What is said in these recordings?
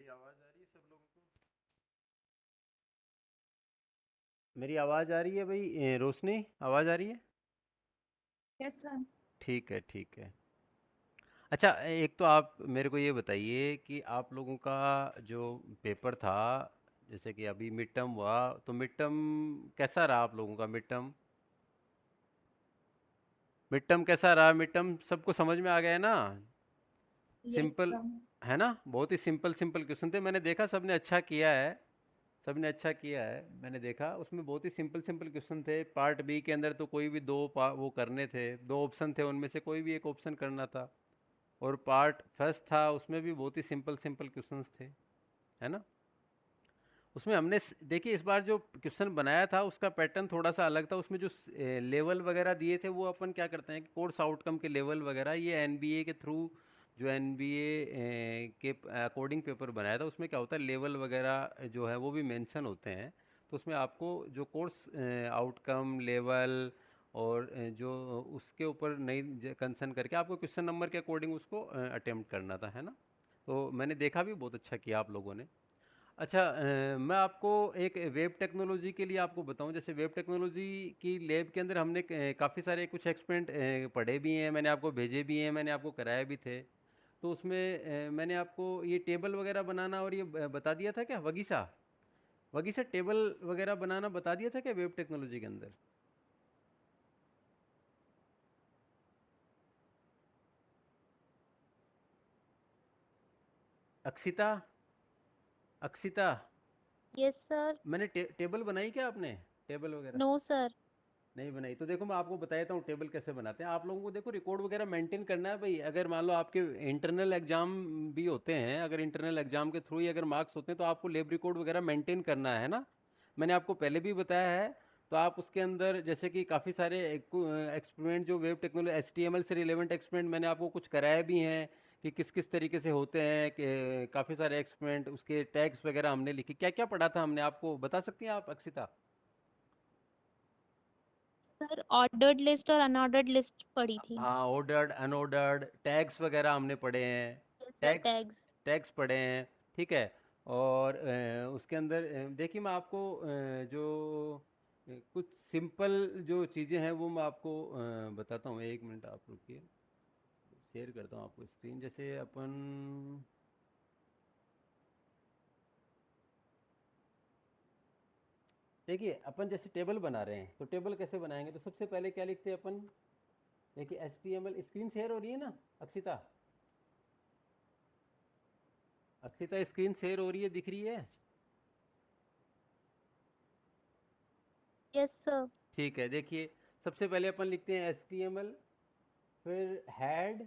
मेरी आवाज़ आ रही है सब लोगों को? मेरी आवाज़ आ रही है भाई? रोशनी, आवाज़ आ रही है? Yes sir. ठीक है, ठीक है। अच्छा, एक तो आप मेरे को ये बताइए कि आप लोगों का जो पेपर था, जैसे कि अभी मिड टर्म हुआ, तो मिड टर्म कैसा रहा आप लोगों का? मिड टर्म कैसा रहा? मिड टर्म सबको समझ में आ गया है ना? Yes simple sir. है ना? बहुत ही सिंपल सिंपल क्वेश्चन थे। मैंने देखा सबने अच्छा किया है। सबने अच्छा किया है, मैंने देखा उसमें बहुत ही सिंपल सिंपल क्वेश्चन थे। पार्ट बी के अंदर तो कोई भी वो करने थे, दो ऑप्शन थे, उनमें से कोई भी एक ऑप्शन करना था। और पार्ट फर्स्ट था, उसमें भी बहुत ही सिंपल सिंपल क्वेश्चंस थे, है ना? उसमें हमने देखिए, इस बार जो क्वेश्चन बनाया था उसका पैटर्न थोड़ा सा अलग था। उसमें जो लेवल वगैरह दिए थे, वो अपन क्या करते हैं कि कोर्स आउटकम के लेवल वगैरह, ये एनबीए के थ्रू, जो एनबीए के अकॉर्डिंग पेपर बनाया था, उसमें क्या होता है, लेवल वगैरह जो है वो भी मेंशन होते हैं। तो उसमें आपको जो कोर्स आउटकम लेवल और जो उसके ऊपर नई कंसर्न करके आपको क्वेश्चन नंबर के अकॉर्डिंग उसको अटेम्प्ट करना था, है ना? तो मैंने देखा भी बहुत अच्छा किया आप लोगों ने। अच्छा, मैं आपको एक वेब टेक्नोलॉजी के लिए आपको बताऊं। जैसे वेब टेक्नोलॉजी की लैब के अंदर हमने काफ़ी सारे कुछ एक्सपेरिमेंट पढ़े भी हैं, मैंने आपको भेजे भी हैं, मैंने आपको कराए भी थे। तो उसमें मैंने आपको ये टेबल वगैरह बनाना और ये बता दिया था क्या, वगीसा? वगीसा टेबल वगैरह बनाना बता दिया था क्या वेब टेक्नोलॉजी के अंदर? Akshita, Akshita, yes sir. मैंने टेबल बनाई क्या आपने? टेबल वगैरह नो सर। नहीं बनाई? तो देखो मैं आपको बताता हूँ टेबल कैसे बनाते हैं। आप लोगों को देखो रिकॉर्ड वगैरह मेंटेन करना है भाई। अगर मान लो आपके इंटरनल एग्जाम भी होते हैं, अगर इंटरनल एग्जाम के थ्रू ही अगर मार्क्स होते हैं, तो आपको लैब रिकॉर्ड वगैरह मेंटेन करना है ना? मैंने आपको पहले भी बताया है। तो आप उसके अंदर जैसे कि काफ़ी सारे एक्सपेरिमेंट, जो वेब टेक्नोलॉजी एचटीएमएल से रिलेवेंट एक्सपेरिमेंट मैंने आपको कुछ कराए भी हैं कि किस किस तरीके से होते हैं। काफ़ी सारे एक्सपेरिमेंट, उसके टैग्स वगैरह हमने लिखे। क्या क्या पढ़ा था हमने, आपको बता सकती हैं आप अक्षिता? सर ऑर्डर्ड लिस्ट और अनऑर्डर्ड लिस्ट पड़ी थी। हाँ, ऑर्डर्ड अनऑर्डर्ड टैग्स वगैरह हमने पढ़े हैं। Yes sir, tags, tags. Tags पढ़े हैं। ठीक है। और उसके अंदर देखिए मैं आपको जो कुछ सिंपल जो चीज़ें हैं वो मैं आपको बताता हूँ। एक मिनट आप रुकिए, शेयर करता हूँ आपको स्क्रीन। जैसे अपन देखिए, अपन जैसे टेबल बना रहे हैं, तो टेबल कैसे बनाएंगे? तो सबसे पहले क्या लिखते हैं अपन? देखिए, H T M L, screen share हो रही है ना अक्षिता? अक्षिता, स्क्रीन शेयर हो रही है, दिख रही है? Yes sir. ठीक है, देखिए सबसे पहले अपन लिखते हैं एच टी एम एल, फिर हेड,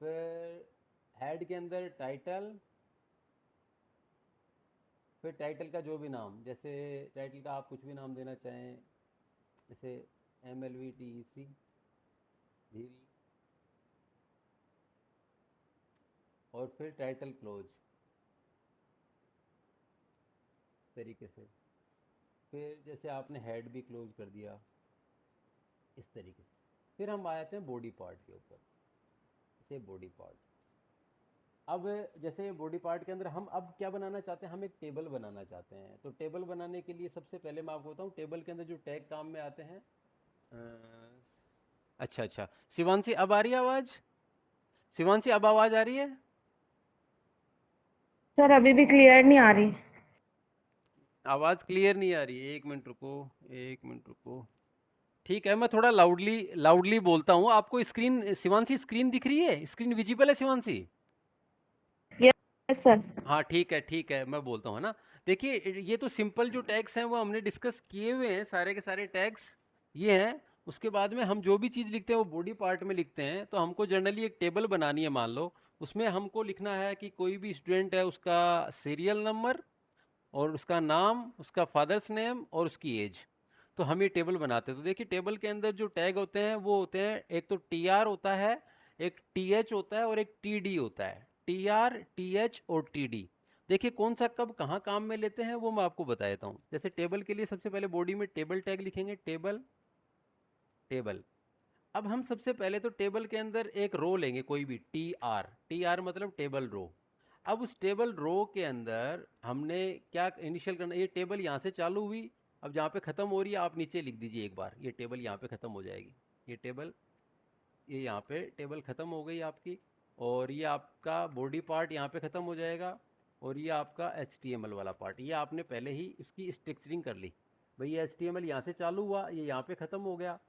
फिर हेड के अंदर टाइटल, फिर टाइटल का जो भी नाम, जैसे टाइटल का आप कुछ भी नाम देना चाहें, जैसे M L V T E C, V, और फिर टाइटल क्लोज, इस तरीके से। फिर जैसे आपने हेड भी क्लोज कर दिया, इस तरीके से। फिर हम आ जाते हैं बॉडी पार्ट के ऊपर, जैसे बॉडी पार्ट। अब जैसे बॉडी पार्ट के अंदर हम अब क्या बनाना चाहते हैं, हम एक टेबल बनाना चाहते हैं। तो टेबल बनाने के लिए सबसे पहले मैं आपको बताऊं, टेबल के अंदर जो टैग काम में आते हैं। अ, अच्छा अच्छा, शिवांशी अब आ रही है आवाज़? शिवांशी अब आवाज़ आ रही है? सर अभी भी क्लियर नहीं आ रही। आवाज़ क्लियर नहीं आ रही है? एक मिनट रुको, एक मिनट रुको। ठीक है, मैं थोड़ा लाउडली लाउडली बोलता हूँ। आपको स्क्रीन, शिवांशी स्क्रीन दिख रही है? स्क्रीन विजिबल है शिवांशी? Yes sir. हाँ ठीक है, ठीक है, मैं बोलता हूँ, है ना? देखिए, ये तो सिंपल जो टैग्स हैं वो हमने डिस्कस किए हुए हैं, सारे के सारे टैग्स ये हैं। उसके बाद में हम जो भी चीज़ लिखते हैं वो बॉडी पार्ट में लिखते हैं। तो हमको जनरली एक टेबल बनानी है, मान लो। उसमें हमको लिखना है कि कोई भी स्टूडेंट है, उसका सीरियल नंबर और उसका नाम, उसका फादर्स नेम और उसकी एज। तो हम ये टेबल बनाते हैं। तो देखिए, टेबल के अंदर जो टैग होते हैं वो होते हैं, एक तो टी आर होता है, एक टी एच होता है और एक टी डी होता है। टी आर, टी एच और टी डी। देखिए कौन सा कब कहाँ काम में लेते हैं वो मैं आपको बता देता हूँ। जैसे टेबल के लिए सबसे पहले बॉडी में टेबल टैग लिखेंगे, टेबल, टेबल। अब हम सबसे पहले तो टेबल के अंदर एक रो लेंगे, कोई भी, टी आर, टी आर मतलब टेबल रो। अब उस टेबल रो के अंदर हमने क्या इनिशियल करना, ये टेबल यहाँ से चालू हुई, अब जहाँ पे ख़त्म हो रही है आप नीचे लिख दीजिए एक बार, ये टेबल यहाँ पे ख़त्म हो जाएगी, ये टेबल, ये यहाँ पे टेबल ख़त्म हो गई आपकी, और ये आपका बॉडी पार्ट यहाँ पे ख़त्म हो जाएगा, और ये आपका HTML वाला पार्ट, ये आपने पहले ही उसकी स्ट्रक्चरिंग कर ली। भाई ये HTML यहाँ से चालू हुआ, ये यहाँ पे ख़त्म हो गया,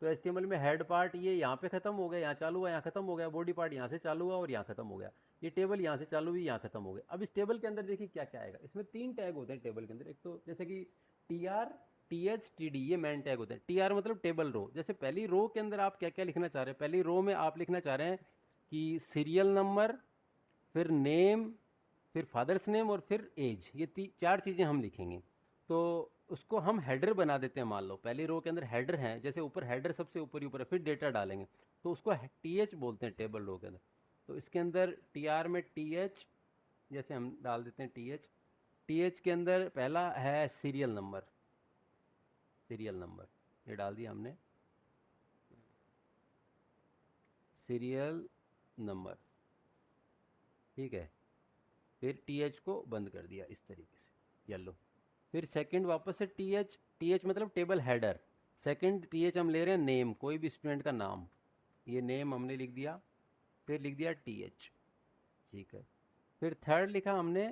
तो HTML में हेड पार्ट ये यहाँ पे ख़त्म हो गया, यहाँ चालू हुआ, यहाँ ख़त्म हो गया, बॉडी पार्ट यहाँ से चालू हुआ और यहाँ ख़त्म हो गया, ये टेबल यहाँ से चालू हुई, यहाँ ख़त्म हो गया। अब इस टेबल के अंदर देखिए क्या क्या आएगा, इसमें 3 टैग होते हैं टेबल के अंदर, एक तो जैसे कि TR TH TD, ये मेन टैग होते हैं। TR मतलब टेबल रो, जैसे पहली रो के अंदर आप क्या क्या लिखना चाह रहे हैं, पहली रो में आप लिखना चाह रहे हैं कि सीरियल नंबर, फिर नेम, फिर फादर्स नेम और फिर एज, ये 4 चीज़ें हम लिखेंगे। तो उसको हम हेडर बना देते हैं, मान लो पहली रो के अंदर हेडर है, जैसे ऊपर हेडर सबसे ऊपर ही ऊपर है, फिर डेटा डालेंगे, तो उसको TH बोलते हैं टेबल रो के अंदर। तो इसके अंदर TR में TH, जैसे हम डाल देते हैं TH, TH के अंदर पहला है सीरियल नंबर, सीरियल नंबर ये डाल दिया हमने, सीरियल नंबर, ठीक है। फिर TH को बंद कर दिया इस तरीके से, येलो। फिर सेकंड वापस से TH, TH मतलब टेबल हेडर, सेकंड TH हम ले रहे हैं नेम, कोई भी स्टूडेंट का नाम, ये नेम हमने लिख दिया, फिर लिख दिया TH, ठीक है। फिर थर्ड लिखा हमने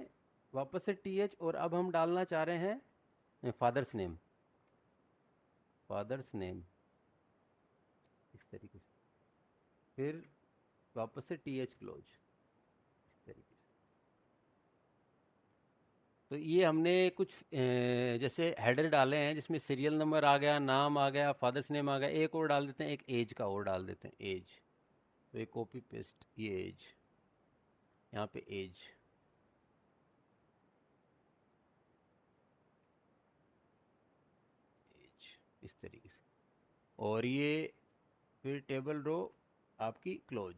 वापस से TH, और अब हम डालना चाह रहे हैं फादर्स नेम, फादर्स नेम इस तरीके से, फिर वापस से TH क्लोज इस तरीके से। तो ये हमने कुछ जैसे हेडर डाले हैं जिसमें सीरियल नंबर आ गया, नाम आ गया, फादर्स नेम आ गया, एक और डाल देते हैं, एक एज का और डाल देते हैं, एज, तो ये कॉपी पेस्ट, ये एज, यहाँ पे एज, एज इस तरीके से, और ये फिर टेबल रो आपकी क्लोज,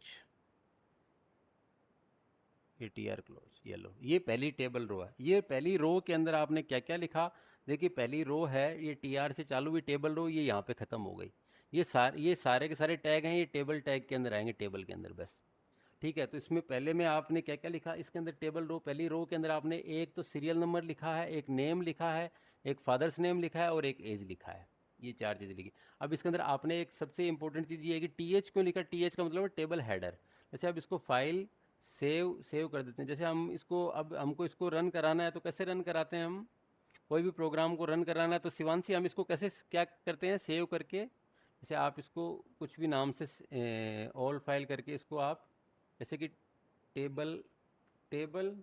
ये TR क्लोज, येलो, ये पहली टेबल रो है। ये पहली रो के अंदर आपने क्या क्या लिखा, देखिए पहली रो है, ये TR से चालू हुई टेबल रो, ये यहाँ पे ख़त्म हो गई, ये सारे के सारे टैग हैं, ये टेबल टैग के अंदर आएंगे, टेबल के अंदर बस, ठीक है। तो इसमें पहले में आपने क्या क्या लिखा, इसके अंदर टेबल रो, पहली रो के अंदर आपने एक तो सीरियल नंबर लिखा है, एक नेम लिखा है, एक फादर्स नेम लिखा है और एक एज लिखा है, ये 4 चीज़ें लिखी। अब इसके अंदर आपने एक सबसे इंपॉर्टेंट चीज़ ये है कि TH क्यों लिखा, TH का मतलब है टेबल हेडर। जैसे अब इसको फाइल सेव कर देते हैं, जैसे हम इसको, अब हमको इसको रन कराना है, तो कैसे रन कराते हैं हम, कोई भी प्रोग्राम को रन कराना है तो शिवांशी हम इसको कैसे क्या करते हैं, सेव करके, जैसे आप इसको कुछ भी नाम से ऑल फाइल करके इसको आप, जैसे कि टेबल टेबल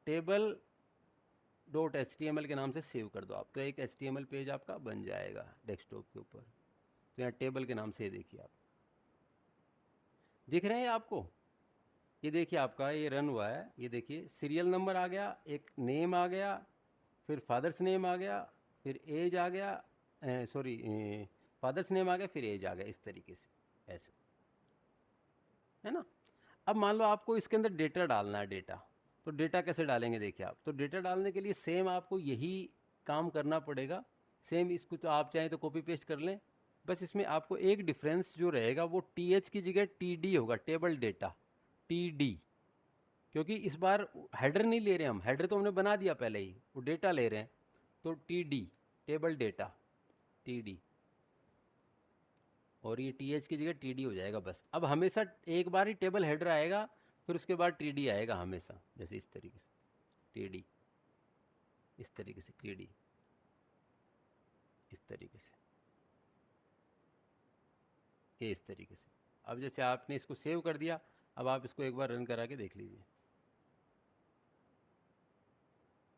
टेबल .html के नाम से सेव कर दो आप, तो एक HTML पेज आपका बन जाएगा डेस्कटॉप के ऊपर। तो यहाँ टेबल के नाम से ये देखिए आप, दिख रहे हैं आपको, ये देखिए आपका ये रन हुआ है, ये देखिए सीरियल नंबर आ गया, एक नेम आ गया, फिर फादर्स नेम आ गया, फिर एज आ गया, सॉरी फादर्स नेम आ गया, फिर एज आ गया, इस तरीके से, ऐसे, है ना। अब मान लो आपको इसके अंदर डेटा डालना है, डेटा, तो डेटा कैसे डालेंगे देखिए आप, तो डेटा डालने के लिए सेम आपको यही काम करना पड़ेगा, सेम इसको तो आप चाहें तो कॉपी पेस्ट कर लें, बस इसमें आपको एक डिफरेंस जो रहेगा वो TH की जगह TD होगा, टेबल डेटा, TD, क्योंकि इस बार हेडर नहीं ले रहे हम, हेडर तो हमने बना दिया पहले ही, वो डेटा ले रहे हैं, तो TD, टेबल डेटा, TD, और ये TH की जगह TD हो जाएगा बस। अब हमेशा एक बार ही टेबल हेडर आएगा, फिर उसके बाद TD आएगा हमेशा, जैसे इस तरीके से TD, इस तरीके से TD, इस तरीके से, ये इस तरीके से। अब जैसे आपने इसको सेव कर दिया, अब आप इसको एक बार रन करा के देख लीजिए,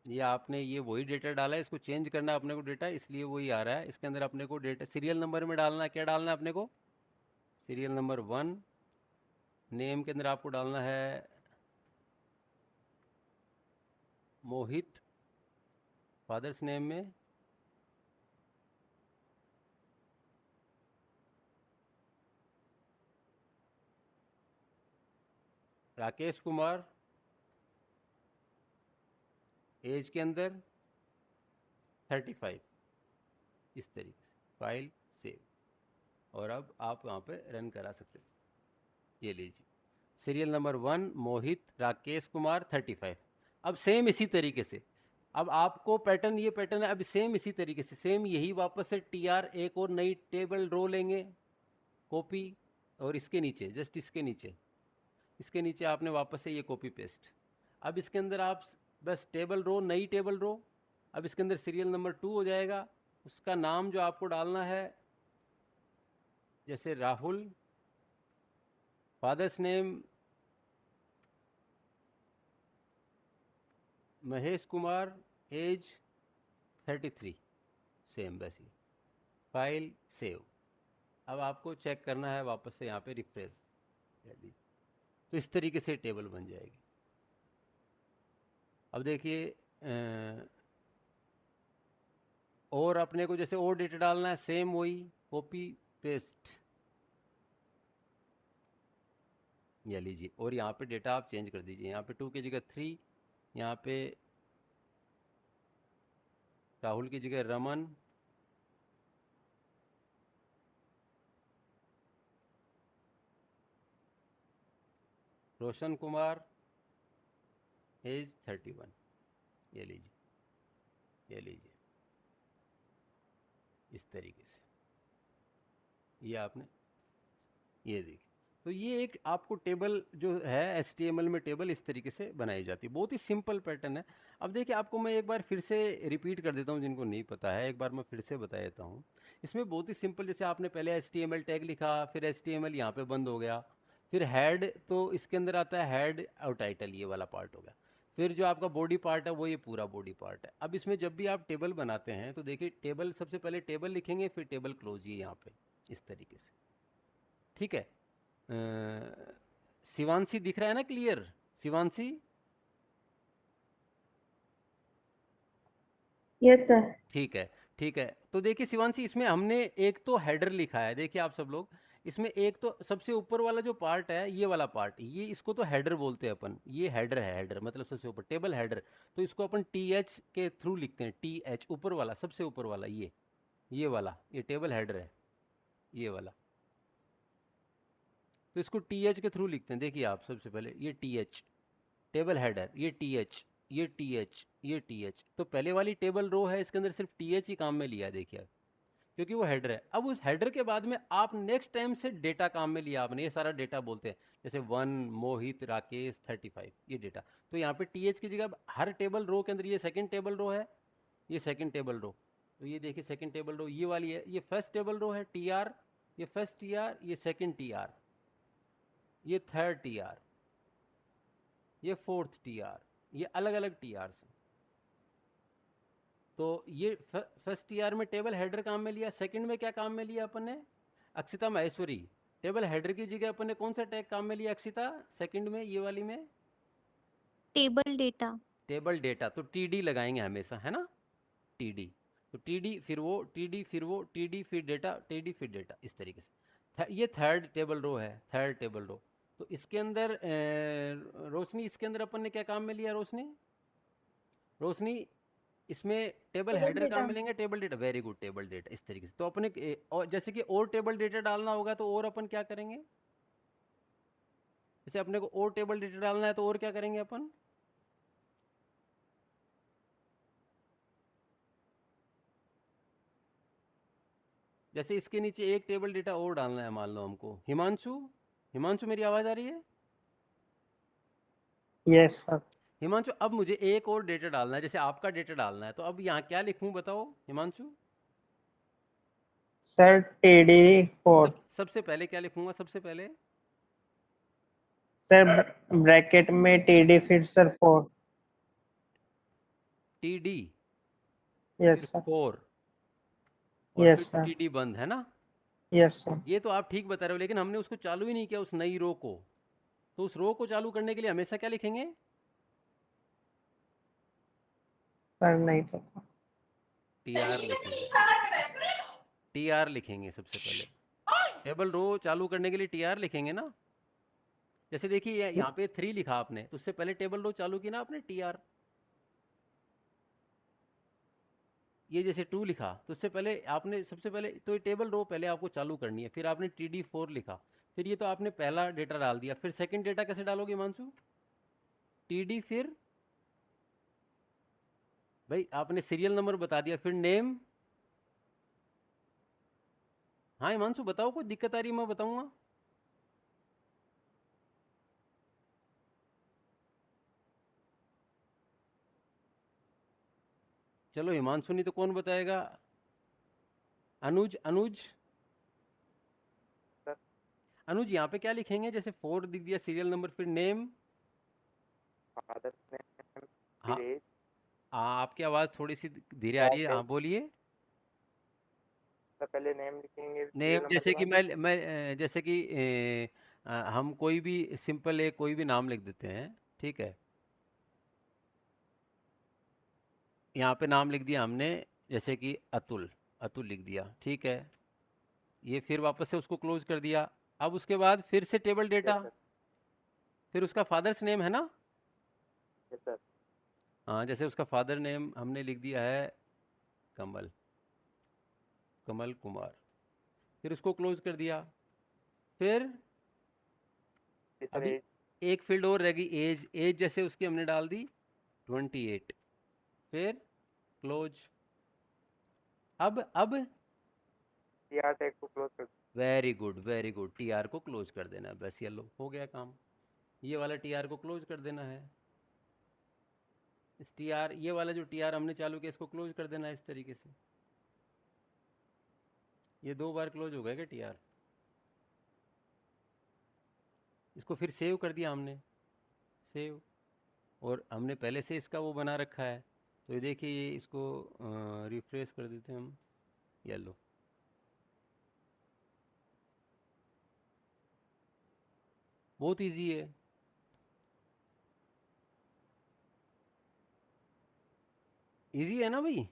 ये आपने ये वही डेटा डाला है, इसको चेंज करना है अपने को डेटा, इसलिए वही आ रहा है। इसके अंदर अपने को डेटा सीरियल नंबर में डालना है, क्या डालना है अपने को, सीरियल नंबर 1, नेम के अंदर आपको डालना है मोहित, फादर्स नेम में राकेश कुमार, एज के अंदर 35, इस तरीके से, फाइल सेव, और अब आप वहाँ पे रन करा सकते हैं, ये लीजिए सीरियल नंबर 1 मोहित राकेश कुमार 35। अब सेम इसी तरीके से, अब आपको पैटर्न, ये पैटर्न है, अब सेम इसी तरीके से सेम यही वापस से टीआर एक और नई टेबल रो लेंगे, कॉपी, और इसके नीचे जस्ट इसके नीचे आपने वापस से ये कॉपी पेस्ट। अब इसके अंदर आप बस टेबल रो, नई टेबल रो, अब इसके अंदर सीरियल नंबर 2 हो जाएगा, उसका नाम जो आपको डालना है जैसे Rahul, father's name Mahesh Kumar, age 33, same वैसी, फाइल सेव। अब आपको चेक करना है वापस से यहाँ पे रिफ्रेश कर दीजिए, तो इस तरीके से टेबल बन जाएगी। अब देखिए और अपने को जैसे और डेटा डालना है, सेम वही कॉपी पेस्ट, ये लीजिए, और यहाँ पे डेटा आप चेंज कर दीजिए, यहाँ पे 2 की जगह 3, यहाँ पे राहुल की जगह रमन, रोशन कुमार, एज 31, ये लीजिए, ये लीजिए, इस तरीके से ये आपने, ये देखिए। तो ये एक आपको टेबल जो है HTML में टेबल इस तरीके से बनाई जाती है, बहुत ही सिंपल पैटर्न है। अब देखिए आपको मैं एक बार फिर से रिपीट कर देता हूँ, जिनको नहीं पता है एक बार मैं फिर से बता देता हूँ। इसमें बहुत ही सिंपल, जैसे आपने पहले HTML टैग लिखा, फिर HTML यहाँ पे बंद हो गया, फिर हेड, तो इसके अंदर आता है हेड और टाइटल, ये वाला पार्ट हो गया, फिर जो आपका बॉडी पार्ट है वो ये पूरा बॉडी पार्ट है। अब इसमें जब भी आप टेबल बनाते हैं तो देखिए टेबल, सबसे पहले टेबल लिखेंगे, फिर टेबल क्लोज, ये यहाँ पे इस तरीके से, ठीक है। शिवांशी दिख रहा है ना क्लियर, शिवांशी? Yes sir. ठीक है, ठीक है। तो देखिए शिवांशी, इसमें हमने एक तो हेडर लिखा है, देखिए आप सब लोग, इसमें एक तो सबसे ऊपर वाला जो पार्ट है, ये वाला पार्ट, ये इसको तो हेडर बोलते हैं अपन, ये हेडर है, हेडर मतलब सबसे ऊपर टेबल हेडर, तो इसको अपन TH के थ्रू लिखते हैं, TH ऊपर वाला, सबसे ऊपर वाला, ये वाला, ये टेबल हेडर है, ये वाला, तो इसको TH के थ्रू लिखते हैं। देखिए आप सबसे पहले ये TH टेबल हेडर, ये TH, ये TH, ये TH, तो पहले वाली टेबल रो है, इसके अंदर सिर्फ TH ही काम में लिया है, देखिए, क्योंकि वो हेडर है। अब उस हेडर के बाद में आप नेक्स्ट टाइम से डेटा काम में लिया आपने, ये सारा डेटा बोलते हैं, जैसे 1 मोहित राकेश 35, ये डेटा, तो यहाँ पे TH की जगह हर टेबल रो के अंदर, ये सेकंड टेबल रो है, ये सेकंड टेबल रो, तो ये देखिए सेकंड टेबल रो ये वाली है, ये फर्स्ट टेबल रो है TR, ये फर्स्ट TR, ये सेकंड TR, ये थर्ड TR, ये फोर्थ TR, ये अलग अलग TRs हैं। तो ये फर्स्ट टीआर में टेबल हेडर काम में लिया, सेकंड में क्या काम में लिया अपन ने, अक्षिता महेश्वरी, टेबल हेडर की जगह अपन ने कौन सा टैग काम में लिया अक्षिता, सेकंड में ये वाली में टेबल डेटा। टेबल डेटा, तो TD लगाएंगे हमेशा, है ना, TD, तो TD फिर वो TD फिर वो TD फिर डेटा, TD फिर डेटा, इस तरीके से। ये थर्ड टेबल रो है, थर्ड टेबल रो, तो इसके अंदर रोशनी, इसके अंदर अपन ने क्या काम में लिया रोशनी, रोशनी इसमें टेबल टेबल हेडर काम डेटा। मिलेंगे, table data, very good, table data, इस तरीके से। तो अपने और जैसे कि और टेबल डेटा डालना होगा तो और अपन क्या करेंगे, जैसे अपने को और टेबल डेटा डालना है तो और क्या करेंगे अपन, जैसे इसके नीचे एक टेबल डेटा और डालना है, मान लो हमको, हिमांशु, हिमांशु मेरी आवाज आ रही है, यस सर। हिमांशु अब मुझे एक और डेटा डालना है, जैसे आपका डेटा डालना है, तो अब यहाँ क्या लिखूं बताओ हिमांशु, सर TD4। सबसे पहले क्या लिखूंगा, सबसे पहले सर ब्रैकेट में TD फिर सर 4। TD यस फिर सर। 4 और यस फिर सर। TD बंद, है ना। Yes sir. ये तो आप ठीक बता रहे हो, लेकिन हमने उसको चालू ही नहीं किया उस नई रो को, तो उस रो को चालू करने के लिए हमेशा क्या लिखेंगे, सर नहीं पता। TR लिखेंगे, TR लिखेंगे सबसे पहले, टेबल रो चालू करने के लिए TR लिखेंगे ना। जैसे देखिए यहाँ पे 3 लिखा आपने, तो उससे पहले टेबल रो चालू की ना आपने TR, ये जैसे 2 लिखा तो उससे पहले आपने सबसे पहले तो ये टेबल रो पहले आपको चालू करनी है, फिर आपने TD4 लिखा, फिर ये तो आपने पहला डेटा डाल दिया, फिर सेकंड डेटा कैसे डालोगे हिमांशु? टीडी, फिर भाई आपने सीरियल नंबर बता दिया, फिर नेम। हाँ हिमांशु बताओ, कोई दिक्कत आ रही है मैं बताऊंगा। चलो हिमांशु नहीं तो कौन बताएगा? अनुज, अनुज। सर अनुज यहाँ पे क्या लिखेंगे? जैसे 4 दिख दिया सीरियल नंबर, फिर नेम। फादर नेम हाँ, फिर एज हाँ आपकी आवाज़ थोड़ी सी धीरे आ रही है, हाँ बोलिए। सर पहले नेम लिखेंगे नेम सीरियल नंबर के जैसे कि बाद जैसे कि हम कोई भी सिंपल एक कोई भी नाम लिख देते हैं, ठीक है। यहाँ पे नाम लिख दिया हमने, जैसे कि अतुल, अतुल लिख दिया, ठीक है। ये फिर वापस से उसको क्लोज कर दिया। अब उसके बाद फिर से टेबल यस डेटा, सर फिर उसका फादर्स नेम है ना। यस सर हाँ, जैसे उसका फादर नेम हमने लिख दिया है कमल, कमल कुमार, फिर उसको क्लोज कर दिया। फिर फिर सर अभी एज एक फील्ड और रह गई, एज। एज जैसे उसकी हमने डाल दी 28, फिर क्लोज। अब टीआर टैग को क्लोज कर very good, very good, TR को क्लोज कर देना है, बस ये लो हो गया काम। ये वाला टीआर को क्लोज कर देना है। इस टीआर, ये वाला जो टीआर हमने चालू किया इसको क्लोज कर देना है इस तरीके से। ये 2 बार क्लोज हो गया क्या टीआर? इसको फिर सेव कर दिया हमने, सेव। और हमने पहले से इसका वो बना रखा है, तो ये देखिए, ये इसको रिफ्रेश कर देते हैं हम। ये लो, बहुत इजी है। इजी है ना भाई?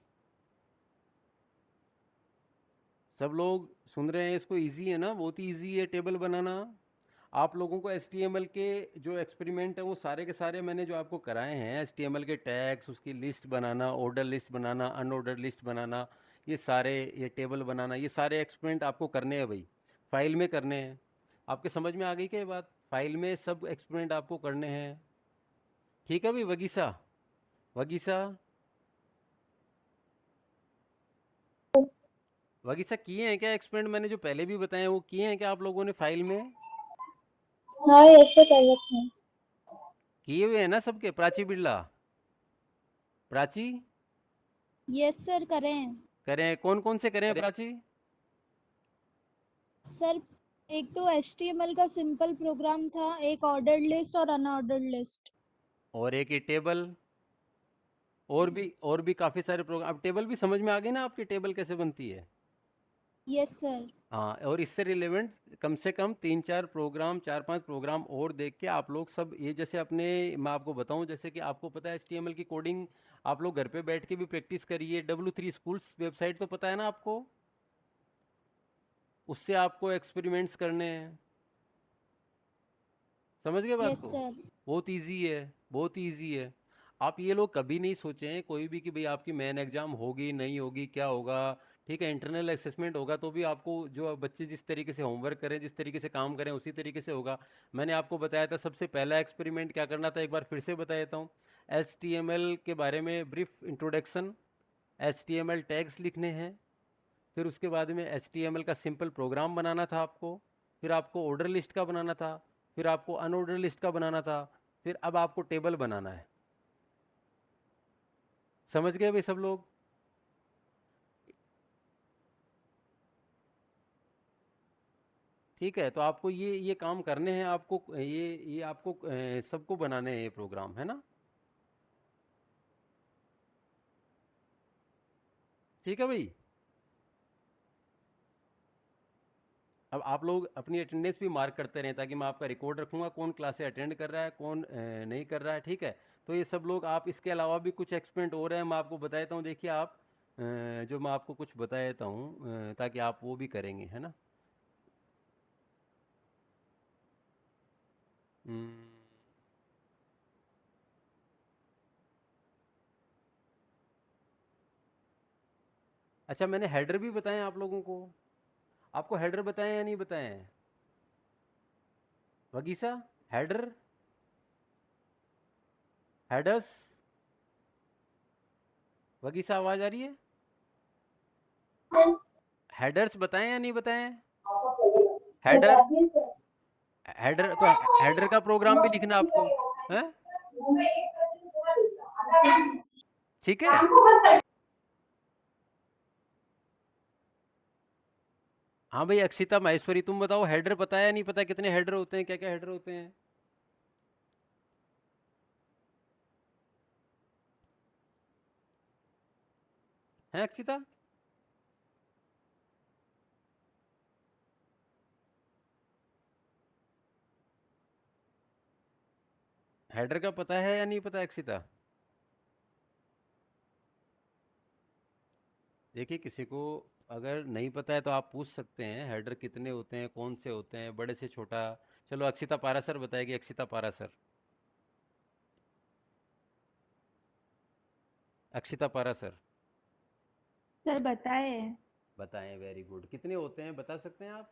सब लोग सुन रहे हैं इसको? इजी है ना? बहुत ही इजी है टेबल बनाना। आप लोगों को HTML के जो एक्सपेरिमेंट है वो सारे के सारे मैंने जो आपको कराए हैं, HTML के टैग्स, उसकी लिस्ट बनाना, ऑर्डर लिस्ट बनाना, अनऑर्डर लिस्ट बनाना, ये सारे, ये टेबल बनाना, ये सारे एक्सपेरिमेंट आपको करने हैं भाई, फाइल में करने हैं। आपके समझ में आ गई क्या ये बात? फाइल में सब एक्सपेरिमेंट आपको करने हैं, ठीक है भाई? वगीसा, वगीसा, वगीसा किए हैं क्या एक्सपेरिमेंट? मैंने जो पहले भी बताए हैं वो किए हैं क्या आप लोगों ने फाइल में? हाँ ऐसे कर रखे हैं। किए हुए हैं ना सबके? प्राची बिरला, प्राची, यस सर करें। करें? कौन कौन से करें प्राची? सर एक तो HTML का सिंपल प्रोग्राम था, एक ऑर्डर्ड लिस्ट और अनऑर्डर्ड लिस्ट। और एक ये टेबल, और भी काफ़ी सारे प्रोग्राम। अब टेबल भी समझ में आ गई ना आपकी, टेबल कैसे बनती है? Yes sir. हाँ, और इससे रिलेवेंट कम से कम 3-4 प्रोग्राम, 4-5 प्रोग्राम और देख के आप लोग सब ये, जैसे अपने, मैं आपको बताऊं, जैसे कि आपको पता है HTML की कोडिंग आप लोग घर पे बैठ के भी प्रैक्टिस करिए। W3 स्कूल्स वेबसाइट तो पता है ना आपको? उससे आपको एक्सपेरिमेंट्स करने हैं, समझ गए बात यस को? सर। बहुत इजी है, बहुत इजी है। आप ये लोग कभी नहीं सोचे हैं कोई भी कि भाई आपकी मेन एग्जाम होगी नहीं होगी, क्या होगा, ठीक है? इंटरनल असेसमेंट होगा तो भी आपको, जो बच्चे जिस तरीके से होमवर्क करें, जिस तरीके से काम करें, उसी तरीके से होगा। मैंने आपको बताया था सबसे पहला एक्सपेरिमेंट क्या करना था, एक बार फिर से बता देता हूँ। HTML के बारे में ब्रीफ इंट्रोडक्शन, HTML टैग्स लिखने हैं, फिर उसके बाद में HTML का सिंपल प्रोग्राम बनाना था आपको, फिर आपको ऑर्डर लिस्ट का बनाना था, फिर आपको अनऑर्डर लिस्ट का बनाना था, फिर अब आपको टेबल बनाना है। समझ गए भाई सब लोग? ठीक है, तो आपको ये काम करने हैं, आपको ये आपको सबको बनाने हैं ये प्रोग्राम, है ना? ठीक है भाई। अब आप लोग अपनी अटेंडेंस भी मार्क करते रहें, ताकि मैं आपका रिकॉर्ड रखूंगा कौन क्लासे अटेंड कर रहा है, कौन नहीं कर रहा है, ठीक है? तो ये सब लोग, आप इसके अलावा भी कुछ एक्सपेरिमेंट हो रहे हैं, मैं आपको बता देता हूँ। देखिए आप, जो मैं आपको कुछ बता देता हूँ, ताकि आप वो भी करेंगे, है ना? हम्म, अच्छा, मैंने हेडर भी बताए आप लोगों को। आपको हेडर बताए या नहीं बताए हैं? वगीसा, हेडर, हेडर्स, वगीसा आवाज आ रही है? हेडर्स बताएं या नहीं बताएं? हेडर, हेडर तो हेडर का प्रोग्राम भी लिखना आपको है, ठीक है। हाँ भाई अक्षिता माहेश्वरी, तुम बताओ हेडर पता है या नहीं पता, कितने हेडर होते हैं, क्या क्या हेडर होते हैं? हैं अक्षिता? हेडर का पता है या नहीं पता अक्षिता? देखिए किसी को अगर नहीं पता है तो आप पूछ सकते हैं, हेडर कितने होते हैं, कौन से होते हैं, बड़े से छोटा। चलो अक्षिता पारासर बताएगी, अक्षिता पारासर, अक्षिता पारासर सर बताए। बताएं। वेरी गुड, कितने होते हैं बता सकते हैं आप?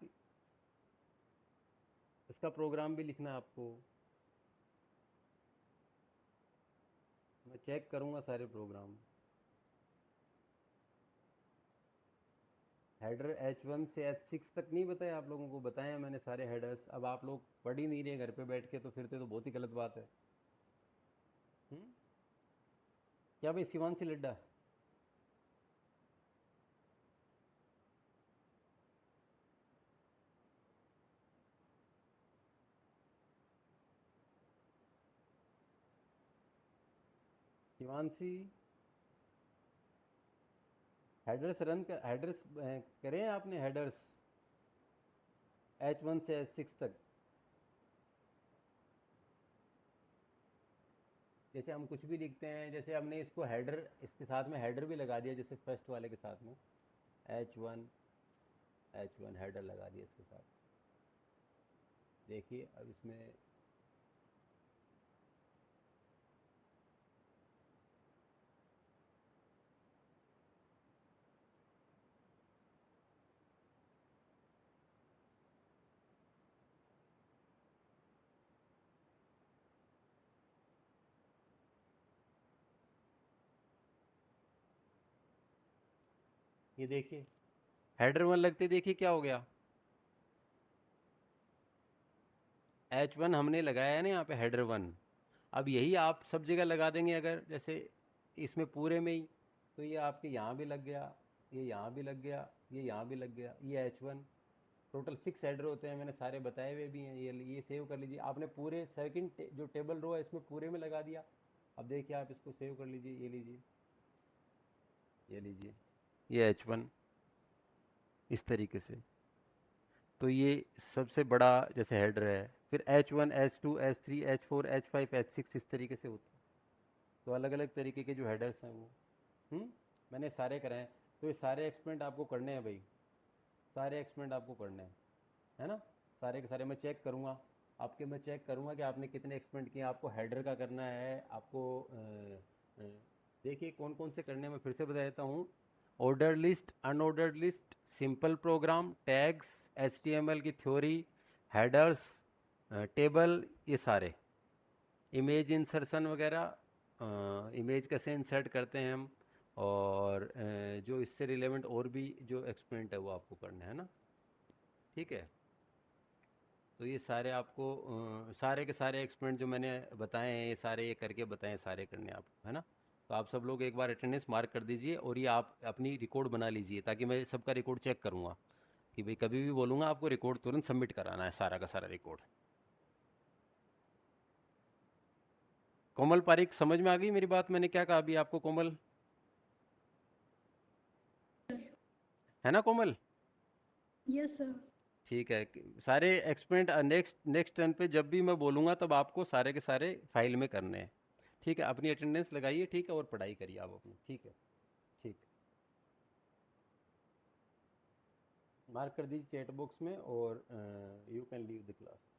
इसका प्रोग्राम भी लिखना है आपको, मैं चेक करूंगा सारे प्रोग्राम। हेडर H1 से H6 तक नहीं बताया आप लोगों को? बताया मैंने सारे हेडर्स। अब आप लोग पढ़ ही नहीं रहे घर पे बैठ के, तो फिर तो बहुत ही गलत बात है। हुँ? क्या भाई शिवांशी लिड्डा? शिवांशी, हेडर्स रन कर, हेडर्स करे हैं आपने? हेडर्स H1 से H6 तक। जैसे हम कुछ भी लिखते हैं, जैसे हमने इसको हेडर, इसके साथ में हेडर भी लगा दिया, जैसे फर्स्ट वाले के साथ में H1, H1 हेडर लगा दिया इसके साथ। देखिए अब इसमें ये देखिए हेडर 1 लगते, देखिए क्या हो गया। H1 हमने लगाया है ना यहाँ पे, हेडर 1। अब यही आप सब जगह लगा देंगे अगर, जैसे इसमें पूरे में ही, तो ये आपके यहाँ भी लग गया, ये यहाँ भी लग गया, ये यहाँ भी लग गया, ये H1। टोटल 6 हेडर होते हैं, मैंने सारे बताए हुए भी हैं। ये सेव कर लीजिए आपने, पूरे सेकंड जो टेबल रो है इसमें पूरे में लगा दिया। अब देखिए आप इसको सेव कर लीजिए, ये लीजिए, ये लीजिए, ये H1 इस तरीके से। तो ये सबसे बड़ा जैसे हेडर है। फिर H1, H2, H3, H4, H5, H6 इस तरीके से होता है। तो अलग अलग तरीके के जो हेडर्स हैं वो, मैंने सारे कराए। तो ये सारे एक्सपेरिमेंट आपको करने हैं भाई, सारे एक्सपेरिमेंट आपको करने हैं, है ना? सारे के सारे मैं चेक करूँगा आपके, मैं चेक करूँगा कि आपने कितने एक्सपेरिमेंट किए। आपको हेडर का करना है आपको, अ, देखिए कौन कौन से करने हैं, मैं फिर से बता देता हूँ। Order list, unordered list, simple program, tags, HTML की थ्योरी, हेडर्स, टेबल, ये सारे, इमेज इंसर्शन वगैरह, इमेज कैसे इंसर्ट करते हैं हम, और जो इससे रिलेवेंट और भी जो एक्सपेरिमेंट है वो आपको करना है ना, ठीक है? तो ये सारे आपको सारे के सारे एक्सपेरिमेंट जो मैंने बताए हैं, ये सारे ये करके बताएं, सारे करने हैं आपको, है ना? तो आप सब लोग एक बार अटेंडेंस मार्क कर दीजिए, और ये आप अपनी रिकॉर्ड बना लीजिए, ताकि मैं सबका रिकॉर्ड चेक करूँगा कि भाई कभी भी बोलूँगा आपको रिकॉर्ड तुरंत सबमिट कराना है, सारा का सारा रिकॉर्ड। कोमल पारिक, समझ में आ गई मेरी बात? मैंने क्या कहा अभी आपको कोमल, है ना कोमल? Yes sir. ठीक है, सारे एक्सपेरिमेंट नेक्स्ट नेक्स्ट टर्न पे जब भी मैं बोलूँगा तब आपको सारे के सारे फाइल में करने हैं, ठीक है? अपनी अटेंडेंस लगाइए, ठीक है, और पढ़ाई करिए आप अपनी, ठीक है? ठीक, मार्क कर दीजिए चैट बॉक्स में, और you can leave the class.